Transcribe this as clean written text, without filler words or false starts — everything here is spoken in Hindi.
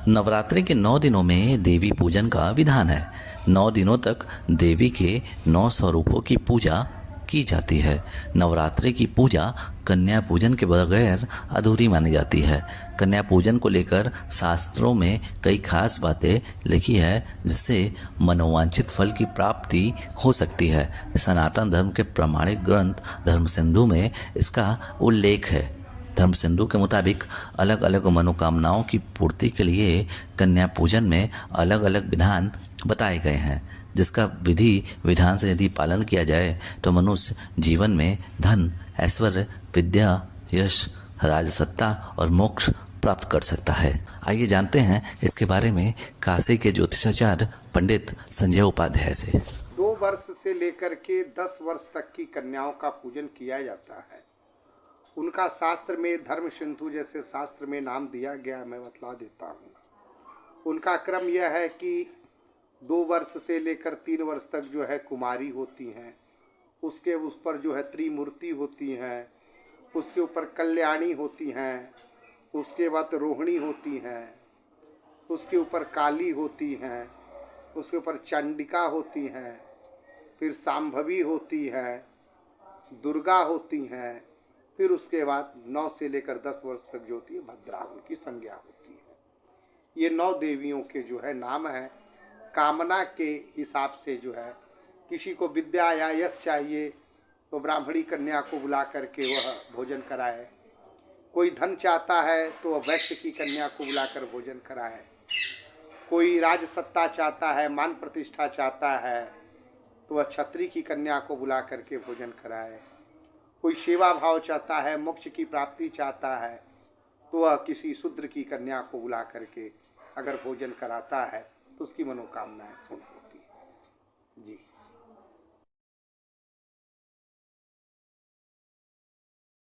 नवरात्रि के 9 दिनों में देवी पूजन का विधान है। 9 दिनों तक देवी के 9 स्वरूपों की पूजा की जाती है। नवरात्रि की पूजा कन्या पूजन के बगैर अधूरी मानी जाती है। कन्या पूजन को लेकर शास्त्रों में कई खास बातें लिखी है, जिससे मनोवांछित फल की प्राप्ति हो सकती है। सनातन धर्म के प्रामाणिक ग्रंथ धर्म सिंधु में इसका उल्लेख है। धर्म सिंधु के मुताबिक अलग अलग मनोकामनाओं की पूर्ति के लिए कन्या पूजन में अलग अलग विधान बताए गए हैं, जिसका विधि विधान से यदि पालन किया जाए तो मनुष्य जीवन में धन, ऐश्वर्य, विद्या, यश, राजसत्ता और मोक्ष प्राप्त कर सकता है। आइए जानते हैं इसके बारे में काशी के ज्योतिषाचार्य पंडित संजय उपाध्याय से। 2 वर्ष से लेकर के 10 वर्ष तक की कन्याओं का पूजन किया जाता है। उनका शास्त्र में धर्म सिंधु जैसे शास्त्र में नाम दिया गया, मैं बतला देता हूँ। उनका क्रम यह है कि 2 वर्ष से लेकर 3 वर्ष तक जो है कुमारी होती हैं, उसके उस पर जो है त्रिमूर्ति होती हैं, उसके ऊपर कल्याणी होती हैं, उसके बाद रोहिणी होती हैं, उसके ऊपर काली होती हैं, उसके ऊपर चंडिका होती हैं, फिर शांभवी होती है, दुर्गा होती हैं, फिर उसके बाद 9 से लेकर 10 वर्ष तक जो होती है भद्रा, उनकी संज्ञा होती है। ये 9 देवियों के जो है नाम है। कामना के हिसाब से जो है किसी को विद्या या यश चाहिए तो ब्राह्मणी कन्या को बुला करके वह भोजन कराए। कोई धन चाहता है तो वह वैश्य की कन्या को बुलाकर भोजन कराए। कोई राजसत्ता चाहता है, मान प्रतिष्ठा चाहता है तो वह क्षत्रिय की कन्या को बुला करके भोजन कराए। कोई सेवा भाव चाहता है, मोक्ष की प्राप्ति चाहता है तो वह किसी शूद्र की कन्या को बुला करके अगर भोजन कराता है तो उसकी मनोकामनाएं पूर्ण होती है। जी।